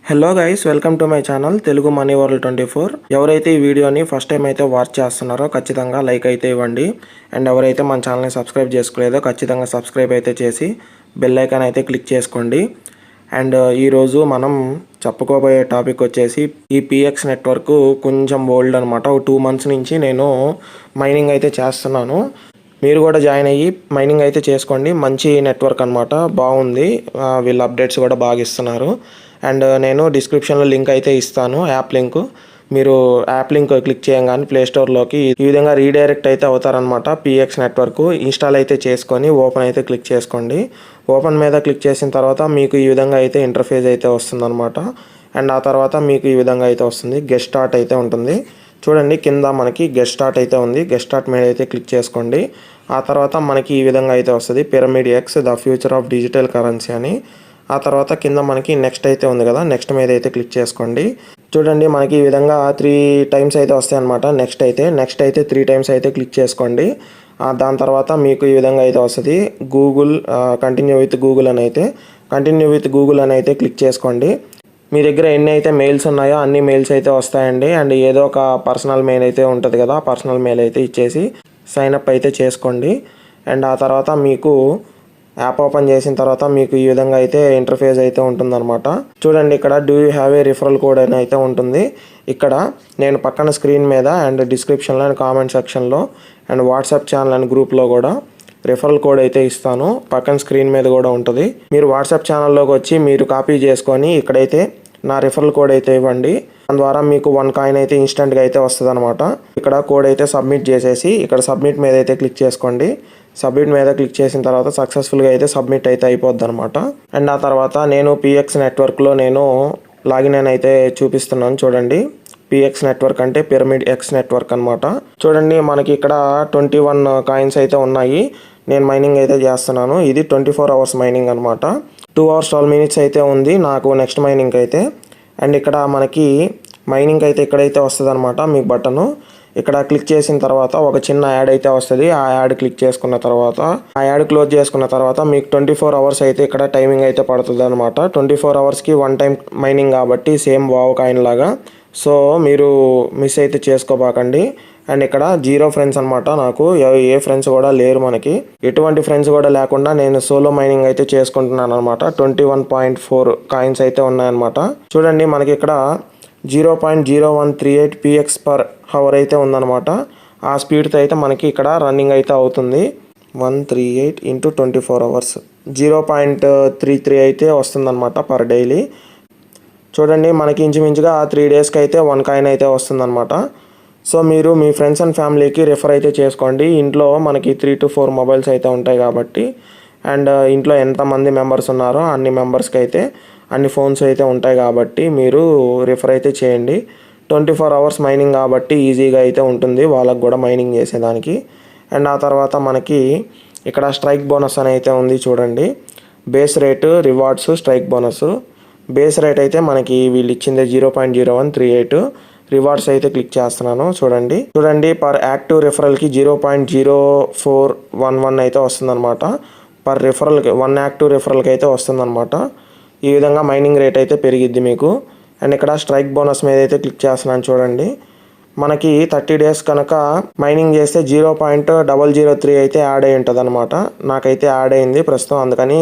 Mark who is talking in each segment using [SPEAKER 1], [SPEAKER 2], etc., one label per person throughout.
[SPEAKER 1] Hello guys, welcome to my channel Telugu money world 24. ఎవరైతే ఈ వీడియోని ఫస్ట్ టైం అయితే వాచ్ చేస్తున్నారో ఖచ్చితంగా లైక్ అయితే ఇవ్వండి. అండ్ ఎవరైతే మన ఛానల్ని సబ్స్క్రైబ్ చేసుకోలేదో ఖచ్చితంగా సబ్స్క్రైబ్ అయితే చేసి బెల్ ఐకాన్ అయితే క్లిక్ చేసుకోండి. అండ్ ఈరోజు మనం చెప్పుకోబోయే టాపిక్ వచ్చేసి ఈ పిఎక్స్ నెట్వర్క్ కొంచెం ఓల్డ్ అనమాట. 2 months నుంచి నేను మైనింగ్ అయితే చేస్తున్నాను. మీరు కూడా జాయిన్ అయ్యి మైనింగ్ అయితే చేసుకోండి. మంచి నెట్వర్క్ అనమాట, బాగుంది. వీళ్ళ అప్డేట్స్ కూడా బాగా ఇస్తున్నారు. అండ్ నేను డిస్క్రిప్షన్లో లింక్ అయితే ఇస్తాను, యాప్ లింక్. మీరు యాప్ లింక్ క్లిక్ చేయగానే ప్లేస్టోర్లోకి ఈ విధంగా రీడైరెక్ట్ అయితే అవుతారనమాట. పిఎక్స్ నెట్వర్క్ ఇన్స్టాల్ అయితే చేసుకొని ఓపెన్ అయితే క్లిక్ చేసుకోండి. ఓపెన్ మీద క్లిక్ చేసిన తర్వాత మీకు ఈ విధంగా అయితే ఇంటర్ఫేస్ అయితే వస్తుందన్నమాట. అండ్ ఆ తర్వాత మీకు ఈ విధంగా అయితే వస్తుంది, గెట్ స్టార్ట్ అయితే ఉంటుంది. చూడండి, కింద మనకి గెట్ స్టార్ట్ అయితే ఉంది. గెట్ స్టార్ట్ మీద అయితే క్లిక్ చేసుకోండి. ఆ తర్వాత మనకి ఈ విధంగా అయితే వస్తుంది, pyramid X the future of digital currency అని. ఆ తర్వాత కింద మనకి నెక్స్ట్ అయితే ఉంది కదా, నెక్స్ట్ మీద అయితే క్లిక్ చేసుకోండి. చూడండి, మనకి ఈ విధంగా 3 times అయితే వస్తాయి అనమాట. నెక్స్ట్ అయితే 3 times అయితే క్లిక్ చేసుకోండి. దాని తర్వాత మీకు ఈ విధంగా అయితే వస్తుంది, గూగుల్ కంటిన్యూ విత్ గూగుల్ అని అయితే క్లిక్ చేసుకోండి. మీ దగ్గర ఎన్ని అయితే మెయిల్స్ ఉన్నాయో అన్ని మెయిల్స్ అయితే వస్తాయండి. అండ్ ఏదో ఒక పర్సనల్ మెయిల్ అయితే ఉంటుంది కదా, పర్సనల్ మెయిల్ అయితే ఇచ్చేసి సైన్అప్ అయితే చేసుకోండి. అండ్ ఆ తర్వాత మీకు యాప్ ఓపెన్ చేసిన తర్వాత మీకు ఈ విధంగా అయితే ఇంటర్ఫేస్ అయితే ఉంటుందన్నమాట. చూడండి, ఇక్కడ do you have a referral code అని అయితే ఉంటుంది. ఇక్కడ నేను పక్కన స్క్రీన్ మీద అండ్ డిస్క్రిప్షన్లో అండ్ కామెంట్ సెక్షన్లో అండ్ వాట్సాప్ ఛానల్ అండ్ గ్రూప్లో కూడా రిఫరల్ కోడ్ అయితే ఇస్తాను. పక్కన స్క్రీన్ మీద కూడా ఉంటుంది. మీరు వాట్సాప్ ఛానల్లోకి వచ్చి మీరు కాపీ చేసుకొని ఇక్కడైతే నా రిఫరల్ కోడ్ అయితే ఇవ్వండి. దాని ద్వారా మీకు 1 coin అయితే ఇన్స్టెంట్గా అయితే వస్తుంది అనమాట. ఇక్కడ కోడ్ అయితే సబ్మిట్ చేసేసి ఇక్కడ సబ్మిట్ మీద అయితే క్లిక్ చేసుకోండి. సబ్మిట్ మీద క్లిక్ చేసిన తర్వాత సక్సెస్ఫుల్గా అయితే సబ్మిట్ అయితే అయిపోద్ది అనమాట. అండ్ ఆ తర్వాత నేను పిఎక్స్ నెట్వర్క్లో నేను లాగిన్ అయితే చూపిస్తున్నాను. చూడండి, పిఎక్స్ నెట్వర్క్ అంటే పిరమిడ్ ఎక్స్ నెట్వర్క్ అనమాట. చూడండి, మనకి ఇక్కడ 21 coins అయితే ఉన్నాయి. నేను మైనింగ్ అయితే చేస్తున్నాను. ఇది 24 hours మైనింగ్ అనమాట. 2 hours 12 minutes అయితే ఉంది నాకు నెక్స్ట్ మైనింగ్ అయితే. అండ్ ఇక్కడ మనకి మైనింగ్ అయితే ఇక్కడైతే వస్తుంది అనమాట. మీకు బటను ఇక్కడ క్లిక్ చేసిన తర్వాత ఒక చిన్న యాడ్ అయితే వస్తుంది. ఆ యాడ్ క్లిక్ చేసుకున్న తర్వాత ఆ యాడ్ క్లోజ్ చేసుకున్న తర్వాత మీకు 24 hours అయితే ఇక్కడ టైమింగ్ అయితే పడుతుంది అనమాట. 24 hours-కి 1 time మైనింగ్ కాబట్టి సేమ్ వావ్ కాయిన్ లాగా. సో మీరు మిస్ అయితే చేసుకోబాకండి. అండ్ ఇక్కడ 0 ఫ్రెండ్స్ అనమాట. నాకు ఏ ఫ్రెండ్స్ కూడా లేరు. మనకి ఎటువంటి ఫ్రెండ్స్ కూడా లేకుండా నేను సోలో మైనింగ్ అయితే చేసుకుంటున్నాను అనమాట. 21.4 coins అయితే ఉన్నాయన్నమాట. చూడండి, మనకి ఇక్కడ 0.0138 px/hour అయితే ఉందన్నమాట. ఆ స్పీడ్తో అయితే మనకి ఇక్కడ రన్నింగ్ అయితే అవుతుంది. 138 × 24 hours 0.33 అయితే వస్తుందన్నమాట పర్ డైలీ. చూడండి, మనకి ఇంచుమించుగా 3 daysకి అయితే 1 coin అయితే వస్తుందన్నమాట. సో మీరు మీ ఫ్రెండ్స్ అండ్ ఫ్యామిలీకి రిఫర్ అయితే చేసుకోండి. ఇంట్లో మనకి 3 to 4 మొబైల్స్ అయితే ఉంటాయి కాబట్టి, అండ్ ఇంట్లో ఎంతమంది మెంబర్స్ ఉన్నారో అన్ని మెంబర్స్కి అయితే అన్ని ఫోన్స్ అయితే ఉంటాయి కాబట్టి మీరు రిఫర్ అయితే చేయండి. 24 hours మైనింగ్ కాబట్టి ఈజీగా అయితే ఉంటుంది వాళ్ళకు కూడా మైనింగ్ చేసేదానికి. అండ్ ఆ తర్వాత మనకి ఇక్కడ స్ట్రైక్ బోనస్ అని అయితే ఉంది. చూడండి, base rate, rewards, strike bonus. Base rate అయితే మనకి వీళ్ళు ఇచ్చిందే 0.0138. రివార్డ్స్ అయితే క్లిక్ చేస్తున్నాను. చూడండి పర్ యాక్టివ్ రిఫరల్కి 0.0411 అయితే వస్తుందన్నమాట. పర్ రిఫరల్కి 1 యాక్టివ్ రిఫరల్కి అయితే వస్తుందన్నమాట. ఈ విధంగా మైనింగ్ రేట్ అయితే పెరిగిద్ది మీకు. అండ్ ఇక్కడ స్ట్రైక్ బోనస్ మీద అయితే క్లిక్ చేస్తున్నాను. చూడండి, మనకి 30 days కనుక మైనింగ్ చేస్తే 0.003 అయితే యాడ్ అయి ఉంటుంది అనమాట. నాకైతే యాడ్ అయింది ప్రస్తుతం, అందుకని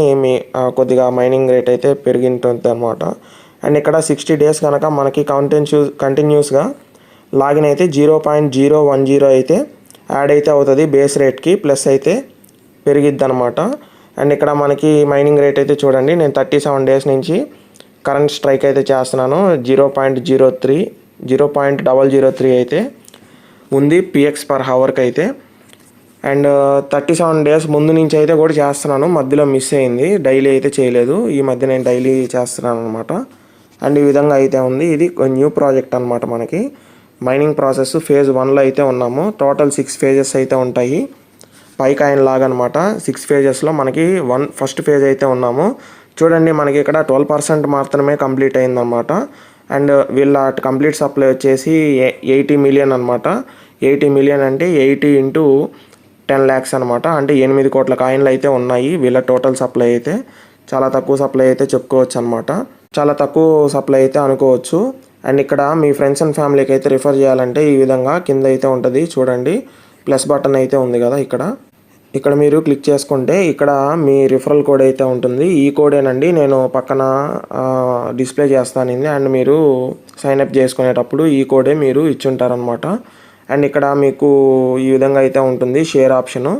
[SPEAKER 1] కొద్దిగా మైనింగ్ రేట్ అయితే పెరిగి ఉంటుంది అనమాట. అండ్ ఇక్కడ 60 days కనుక మనకి కంటిన్యూస్గా లాగిన్ అయితే 0.010 అయితే యాడ్ అయితే అవుతుంది బేస్ రేట్కి, ప్లస్ అయితే పెరిగిద్ది అనమాట. అండ్ ఇక్కడ మనకి మైనింగ్ రేట్ అయితే చూడండి, నేను 37 days నుంచి కరెంట్ స్ట్రైక్ అయితే చేస్తున్నాను. 0.003 అయితే ఉంది px/hourకి అయితే. అండ్ 37 days ముందు నుంచి అయితే కూడా చేస్తున్నాను, మధ్యలో మిస్ అయింది, డైలీ అయితే చేయలేదు. ఈ మధ్య నేను డైలీ చేస్తున్నాను అనమాట. అండ్ ఈ విధంగా అయితే ఉంది. ఇది న్యూ ప్రాజెక్ట్ అనమాట. మనకి మైనింగ్ ప్రాసెస్ phase 1లో అయితే ఉన్నాము. టోటల్ 6 phases అయితే ఉంటాయి. పై కాయిన్ లాగా అనమాట. 6 phases-లో మనకి ఫస్ట్ phase అయితే ఉన్నాము. చూడండి, మనకి ఇక్కడ 12% మాత్రమే కంప్లీట్ అయిందనమాట. అండ్ వీళ్ళ కంప్లీట్ సప్లై వచ్చేసి 80 million అనమాట. 80 million అంటే 80 × 10 lakhs అనమాట. అంటే 8 కోట్ల కాయిన్లు అయితే ఉన్నాయి వీళ్ళ టోటల్ సప్లై అయితే. చాలా తక్కువ సప్లై అయితే చెప్పుకోవచ్చు అనమాట. చాలా తక్కువ సప్లై అయితే అనుకోవచ్చు. అండ్ ఇక్కడ మీ ఫ్రెండ్స్ అండ్ ఫ్యామిలీకి అయితే రిఫర్ చేయాలంటే ఈ విధంగా కింద అయితే ఉంటుంది చూడండి, ప్లస్ బటన్ అయితే ఉంది కదా, ఇక్కడ మీరు క్లిక్ చేసుకుంటే ఇక్కడ మీ రిఫరల్ కోడ్ అయితే ఉంటుంది. ఈ కోడేనండి నేను పక్కన డిస్ప్లే చేస్తానింది. అండ్ మీరు సైన్అప్ చేసుకునేటప్పుడు ఈ కోడే మీరు ఇచ్చుంటారనమాట. అండ్ ఇక్కడ మీకు ఈ విధంగా అయితే ఉంటుంది షేర్ ఆప్షను.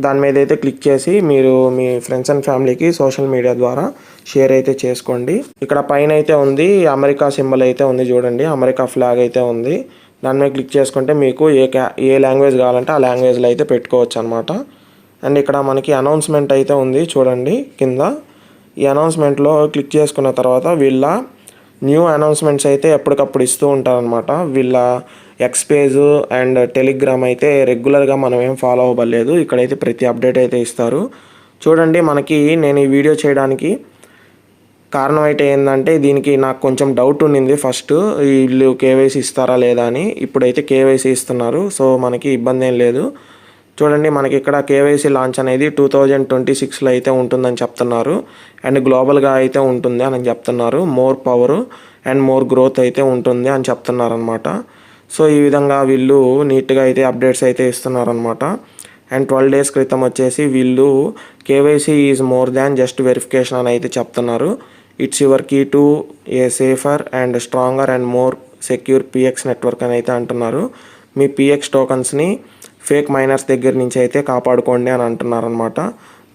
[SPEAKER 1] దాని మీద అయితే క్లిక్ చేసి మీరు మీ ఫ్రెండ్స్ అండ్ ఫ్యామిలీకి సోషల్ మీడియా ద్వారా షేర్ అయితే చేసుకోండి. ఇక్కడ పైన అయితే ఉంది అమెరికా సింబల్ అయితే ఉంది చూడండి, అమెరికా ఫ్లాగ్ అయితే ఉంది. దాని మీద క్లిక్ చేసుకుంటే మీకు ఏ లాంగ్వేజ్ కావాలంటే ఆ లాంగ్వేజ్లో అయితే పెట్టుకోవచ్చు అనమాట. అండ్ ఇక్కడ మనకి అనౌన్స్మెంట్ అయితే ఉంది చూడండి కింద. ఈ అనౌన్స్మెంట్లో క్లిక్ చేసుకున్న తర్వాత వీళ్ళ న్యూ అనౌన్స్మెంట్స్ అయితే ఎప్పటికప్పుడు ఇస్తూ ఉంటారనమాట. వీళ్ళ ఎక్స్ పేజ్ అండ్ టెలిగ్రామ్ అయితే రెగ్యులర్గా మనం ఏం ఫాలో అవ్వలేదు. ఇక్కడైతే ప్రతి అప్డేట్ అయితే ఇస్తారు చూడండి. మనకి నేను ఈ వీడియో చేయడానికి కారణం అయితే ఏంటంటే దీనికి నాకు కొంచెం డౌట్ ఉండింది ఫస్ట్, వీళ్ళు కేవైసీ ఇస్తారా లేదా అని. ఇప్పుడైతే కేవైసీ ఇస్తున్నారు, సో మనకి ఇబ్బంది ఏం లేదు. చూడండి మనకి ఇక్కడ కేవైసీ లాంచ్ అనేది 2026లో అయితే ఉంటుందని చెప్తున్నారు. అండ్ గ్లోబల్గా అయితే ఉంటుంది అని చెప్తున్నారు. More power and more growth అయితే ఉంటుంది అని చెప్తున్నారు అనమాట. సో ఈ విధంగా వీళ్ళు నీట్గా అయితే అప్డేట్స్ అయితే ఇస్తున్నారనమాట. అండ్ 12 days క్రితం వచ్చేసి వీళ్ళు KYC is more than just verification అని అయితే చెప్తున్నారు. It's your key to a safer and stronger and more secure PX network అని అయితే అంటున్నారు. మీ పిఎక్స్ టోకన్స్ని ఫేక్ మైనర్స్ దగ్గర నుంచి అయితే కాపాడుకోండి అని అంటున్నారు అనమాట.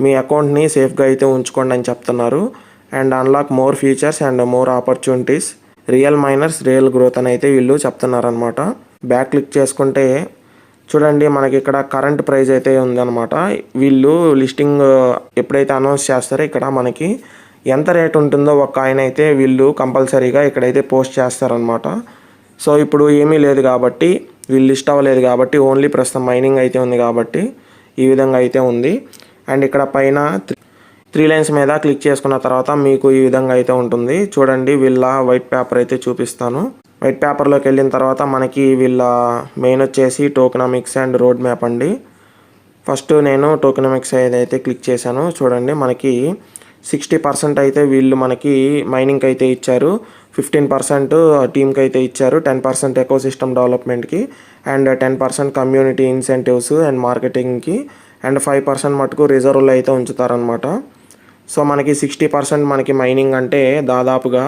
[SPEAKER 1] మీ అకౌంట్ని సేఫ్గా అయితే ఉంచుకోండి అని చెప్తున్నారు. And unlock more features and more opportunities, real miners real growth అని అయితే వీళ్ళు చెప్తున్నారనమాట. బ్యాక్ క్లిక్ చేసుకుంటే చూడండి మనకి ఇక్కడ కరెంట్ ప్రైస్ అయితే ఉందన్నమాట. వీళ్ళు లిస్టింగ్ ఎప్పుడైతే అనౌన్స్ చేస్తారో ఇక్కడ మనకి ఎంత రేట్ ఉంటుందో ఒక కాయిన్ అయితే వీళ్ళు కంపల్సరీగా ఇక్కడైతే పోస్ట్ చేస్తారనమాట. సో ఇప్పుడు ఏమీ లేదు కాబట్టి వీళ్ళు లిస్ట్ అవ్వలేదు కాబట్టి ఓన్లీ ప్రస్తుతం మైనింగ్ అయితే ఉంది కాబట్టి ఈ విధంగా అయితే ఉంది. అండ్ ఇక్కడ పైన 3 lines మీద క్లిక్ చేసుకున్న తర్వాత మీకు ఈ విధంగా అయితే ఉంటుంది చూడండి. వీళ్ళ వైట్ పేపర్ అయితే చూపిస్తాను. వైట్ పేపర్లోకి వెళ్ళిన తర్వాత మనకి వీళ్ళ మెయిన్ వచ్చేసి టోకెనామిక్స్ అండ్ రోడ్ మ్యాప్ అండి. ఫస్ట్ నేను టోకెనామిక్స్ అయితే క్లిక్ చేశాను చూడండి. మనకి 60% అయితే వీళ్ళు మనకి మైనింగ్కి అయితే ఇచ్చారు, 15% టీమ్కి అయితే ఇచ్చారు, 10% ఎకోసిస్టమ్ డెవలప్మెంట్కి అండ్ 10% కమ్యూనిటీ ఇన్సెంటివ్స్ అండ్ మార్కెటింగ్కి అండ్ 5% మటుకు రిజర్వ్లో అయితే ఉంచుతారనమాట. సో మనకి 60% మనకి మైనింగ్ అంటే దాదాపుగా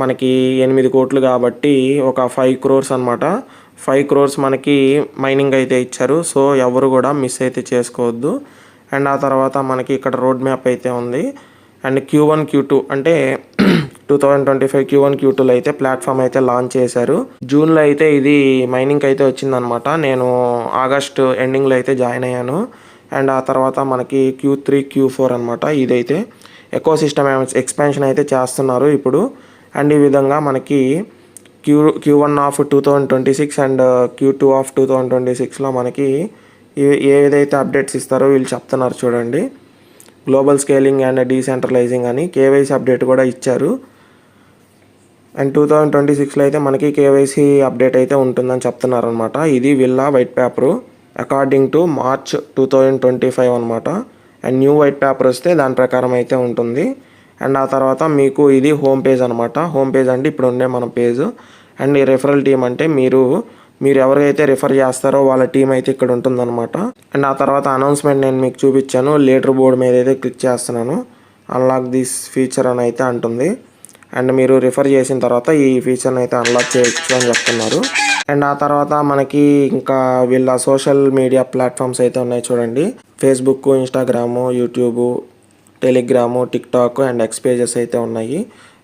[SPEAKER 1] మనకి 8 కోట్లు కాబట్టి ఒక 5 crores అనమాట. 5 crores మనకి మైనింగ్ అయితే ఇచ్చారు. సో ఎవరు కూడా మిస్ అయితే చేసుకోవద్దు. అండ్ ఆ తర్వాత మనకి ఇక్కడ రోడ్ మ్యాప్ అయితే ఉంది. అండ్ Q1 Q2 అంటే 2025 Q1 Q2లో అయితే ప్లాట్ఫామ్ అయితే లాంచ్ చేశారు. జూన్లో అయితే ఇది మైనింగ్కి అయితే వచ్చిందనమాట. నేను ఆగస్ట్ ఎండింగ్లో అయితే జాయిన్ అయ్యాను. అండ్ ఆ తర్వాత మనకి Q3 Q4 అనమాట. ఇదైతే ఎకోసిస్టమ్ ఎక్స్పాన్షన్ అయితే చేస్తున్నారు ఇప్పుడు. అండ్ ఈ విధంగా మనకి Q1 of 2026 and Q2 of 2026లో మనకి ఏదైతే అప్డేట్స్ ఇస్తారో వీళ్ళు చెప్తున్నారు చూడండి. గ్లోబల్ స్కేలింగ్ అండ్ డీసెంట్రలైజింగ్ అని కేవైసీ అప్డేట్ కూడా ఇచ్చారు. అండ్ 2026లో అయితే మనకి కేవైసీ అప్డేట్ అయితే ఉంటుందని చెప్తున్నారు అనమాట. ఇది వీళ్ళ white paper according to March 2025 అనమాట. అండ్ న్యూ వైట్ పేపర్ వస్తే దాని ప్రకారం అయితే ఉంటుంది. అండ్ ఆ తర్వాత మీకు ఇది హోమ్ పేజ్ అనమాట. హోమ్ పేజ్ అంటే ఇప్పుడు ఉండే మన పేజ్. అండ్ ఈ రెఫరల్ టీమ్ అంటే మీరు ఎవరైతే రిఫర్ చేస్తారో వాళ్ళ టీం అయితే ఇక్కడ ఉంటుందన్నమాట. అండ్ ఆ తర్వాత అనౌన్స్మెంట్ నేను మీకు చూపించాను. లీడర్ బోర్డ్ మీద అయితే క్లిక్ చేస్తున్నాను. అన్లాక్ దిస్ ఫీచర్ అని అయితే అంటుంది. అండ్ మీరు రిఫర్ చేసిన తర్వాత ఈ ఫీచర్ని అయితే అన్లాక్ చేయొచ్చు అని చెప్తున్నారు. అండ్ ఆ తర్వాత మనకి ఇంకా వీళ్ళ సోషల్ మీడియా ప్లాట్ఫామ్స్ అయితే ఉన్నాయి చూడండి. Facebook, Instagram, YouTube, Telegram, TikTok and X pages అయితే ఉన్నాయి.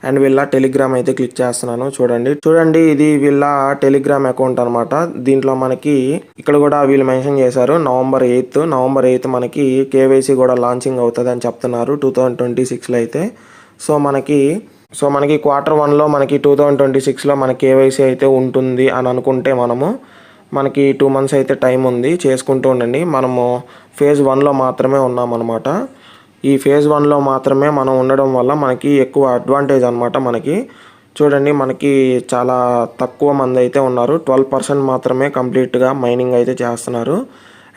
[SPEAKER 1] అండ్ వీళ్ళ టెలిగ్రామ్ అయితే క్లిక్ చేస్తున్నాను చూడండి. ఇది వీళ్ళ టెలిగ్రామ్ అకౌంట్ అనమాట. దీంట్లో మనకి ఇక్కడ కూడా వీళ్ళు మెన్షన్ చేశారు నవంబర్ 8 మనకి కేవైసీ కూడా లాంచింగ్ అవుతుంది అని చెప్తున్నారు 2026లో అయితే. సో మనకి Q1లో మనకి 2026లో మన కేవైసీ అయితే ఉంటుంది అని అనుకుంటే మనకి 2 months అయితే టైం ఉంది, చేసుకుంటూ ఉండండి. మనము phase 1లో మాత్రమే ఉన్నామన్నమాట. ఈ phase 1లో మాత్రమే మనం ఉండడం వల్ల మనకి ఎక్కువ అడ్వాంటేజ్ అనమాట. మనకి చూడండి మనకి చాలా తక్కువ మంది అయితే ఉన్నారు. 12% మాత్రమే కంప్లీట్గా మైనింగ్ అయితే చేస్తున్నారు.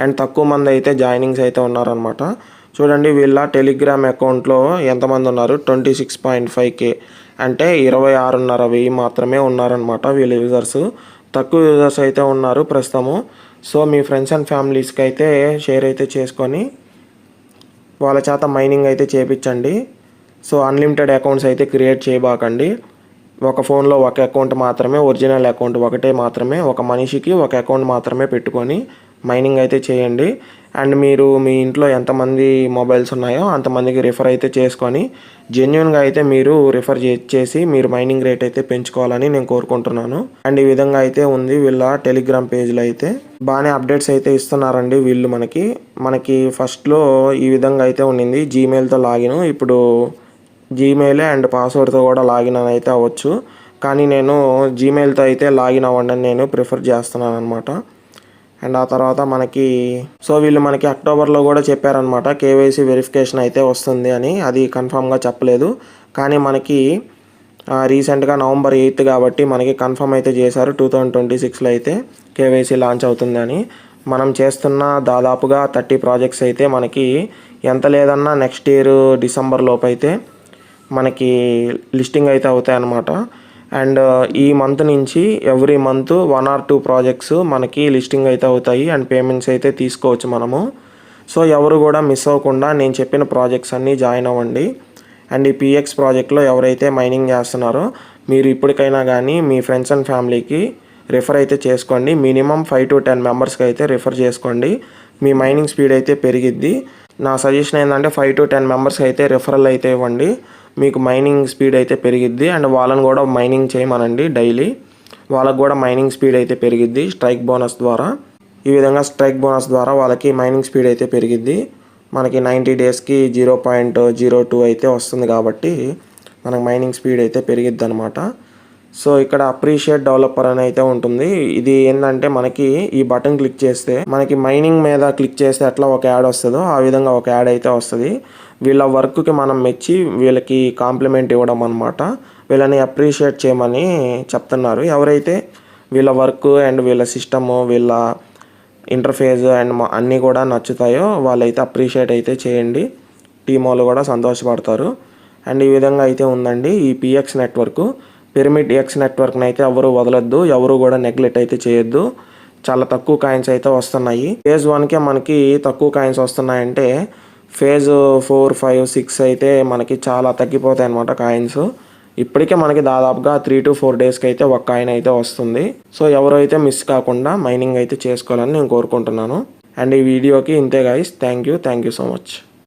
[SPEAKER 1] అండ్ తక్కువ మంది అయితే జాయినింగ్స్ అయితే ఉన్నారనమాట. చూడండి వీళ్ళ టెలిగ్రామ్ అకౌంట్లో ఎంతమంది ఉన్నారు, 26.5K అంటే 26,500 మాత్రమే ఉన్నారనమాట వీళ్ళ యూజర్స్. తక్కువ యూజర్స్ అయితే ఉన్నారు ప్రస్తుతము. సో మీ ఫ్రెండ్స్ అండ్ ఫ్యామిలీస్కి అయితే షేర్ అయితే చేసుకొని వాళ్ళ చేత మైనింగ్ అయితే చేయించండి. సో అన్లిమిటెడ్ అకౌంట్స్ అయితే క్రియేట్ చేయబాకండి. ఒక ఫోన్లో ఒక అకౌంట్ మాత్రమే, ఒరిజినల్ అకౌంట్ ఒకటే మాత్రమే, ఒక మనిషికి ఒక అకౌంట్ మాత్రమే పెట్టుకొని మైనింగ్ అయితే చేయండి. అండ్ మీరు మీ ఇంట్లో ఎంతమంది మొబైల్స్ ఉన్నాయో అంతమందికి రిఫర్ అయితే చేసుకొని జెన్యున్గా అయితే మీరు రిఫర్ చేసి మీరు మైనింగ్ రేట్ అయితే పెంచుకోవాలని నేను కోరుకుంటున్నాను. అండ్ ఈ విధంగా అయితే ఉంది వీళ్ళ టెలిగ్రామ్ పేజ్లో అయితే బాగానే అప్డేట్స్ అయితే ఇస్తున్నారండి వీళ్ళు. మనకి ఫస్ట్లో ఈ విధంగా అయితే ఉండింది, జీమెయిల్తో లాగిన్. ఇప్పుడు జీమెయిల్ అండ్ పాస్వర్డ్తో కూడా లాగిన్ అని అయితే అవ్వచ్చు. కానీ నేను జీమెయిల్తో అయితే లాగిన్ అవ్వండి అని నేను ప్రిఫర్ చేస్తున్నాను అనమాట. అండ్ ఆ తర్వాత వీళ్ళు మనకి అక్టోబర్లో కూడా చెప్పారనమాట కేవైసీ వెరిఫికేషన్ అయితే వస్తుంది అని. అది కన్ఫామ్గా చెప్పలేదు, కానీ మనకి రీసెంట్గా November 8 కాబట్టి మనకి కన్ఫర్మ్ అయితే చేశారు 2026లో అయితే కేవైసీ లాంచ్ అవుతుంది అని. మనం చేస్తున్న దాదాపుగా 30 ప్రాజెక్ట్స్ అయితే మనకి ఎంత లేదన్నా నెక్స్ట్ ఇయర్ డిసెంబర్ లోపు అయితే మనకి లిస్టింగ్ అయితే అవుతాయి అన్నమాట. అండ్ ఈ మంత్ నుంచి ఎవ్రీ మంత్ 1 or 2 ప్రాజెక్ట్స్ మనకి లిస్టింగ్ అయితే అవుతాయి అండ్ పేమెంట్స్ అయితే తీసుకోవచ్చు మనము. సో ఎవరు కూడా మిస్ అవ్వకుండా నేను చెప్పిన ప్రాజెక్ట్స్ అన్నీ జాయిన్ అవ్వండి. అండ్ ఈ PX ప్రాజెక్ట్లో ఎవరైతే మైనింగ్ చేస్తున్నారో మీరు ఇప్పటికైనా కానీ మీ ఫ్రెండ్స్ అండ్ ఫ్యామిలీకి రిఫర్ అయితే చేసుకోండి. మినిమం 5 to 10 మెంబర్స్కి అయితే రిఫర్ చేసుకోండి. మీ మైనింగ్ స్పీడ్ అయితే పెరిగిద్ది. నా సజెషన్ ఏంటంటే 5 to 10 మెంబర్స్కి అయితే రిఫరల్ అయితే ఇవ్వండి. మీకు మైనింగ్ స్పీడ్ అయితే పెరిగిద్ది. అండ్ వాళ్ళని కూడా మైనింగ్ చేయమనండి డైలీ. వాళ్ళకు కూడా మైనింగ్ స్పీడ్ అయితే పెరిగిద్ది స్ట్రైక్ బోనస్ ద్వారా. ఈ విధంగా స్ట్రైక్ బోనస్ ద్వారా వాళ్ళకి మైనింగ్ స్పీడ్ అయితే పెరిగిద్ది. మనకి 90 డేస్కి 0.02 అయితే వస్తుంది కాబట్టి మనకు మైనింగ్ స్పీడ్ అయితే పెరిగిద్ది అనమాట. సో ఇక్కడ అప్రిషియేట్ డెవలపర్ అని అయితే ఉంటుంది. ఇది ఏంటంటే మనకి ఈ బటన్ క్లిక్ చేస్తే మనకి మైనింగ్ మీద క్లిక్ చేస్తే ఎట్లా ఒక యాడ్ వస్తుందో ఆ విధంగా ఒక యాడ్ అయితే వస్తుంది. వీళ్ళ వర్క్కి మనం మెచ్చి వీళ్ళకి కాంప్లిమెంట్ ఇవ్వడం అనమాట. వీళ్ళని అప్రిషియేట్ చేయమని చెప్తున్నారు. ఎవరైతే వీళ్ళ వర్క్ అండ్ వీళ్ళ సిస్టము వీళ్ళ ఇంటర్ఫేస్ అండ్ అన్నీ కూడా నచ్చుతాయో వాళ్ళైతే అప్రిషియేట్ అయితే చేయండి. టీమ్ వాళ్ళు కూడా సంతోషపడతారు. అండ్ ఈ విధంగా అయితే ఉందండి ఈ PX నెట్వర్క్. పిరమిడ్ X నెట్వర్క్ని అయితే ఎవరు వదలొద్దు, ఎవరు కూడా నెగ్లెక్ట్ అయితే చేయొద్దు. చాలా తక్కువ కాయిన్స్ అయితే వస్తున్నాయి. phase 1కే మనకి తక్కువ కాయిన్స్ వస్తున్నాయంటే phase 4, 5, 6 అయితే మనకి చాలా తగ్గిపోతాయి అన్నమాట కాయిన్స్. ఇప్పటికే మనకి దాదాపుగా 3 to 4 డేస్కి అయితే ఒక కాయిన్ అయితే వస్తుంది. సో ఎవరైతే మిస్ కాకుండా మైనింగ్ అయితే చేసుకోవాలని నేను కోరుకుంటున్నాను. అండ్ ఈ వీడియోకి ఇంతే guys. Thank you so much.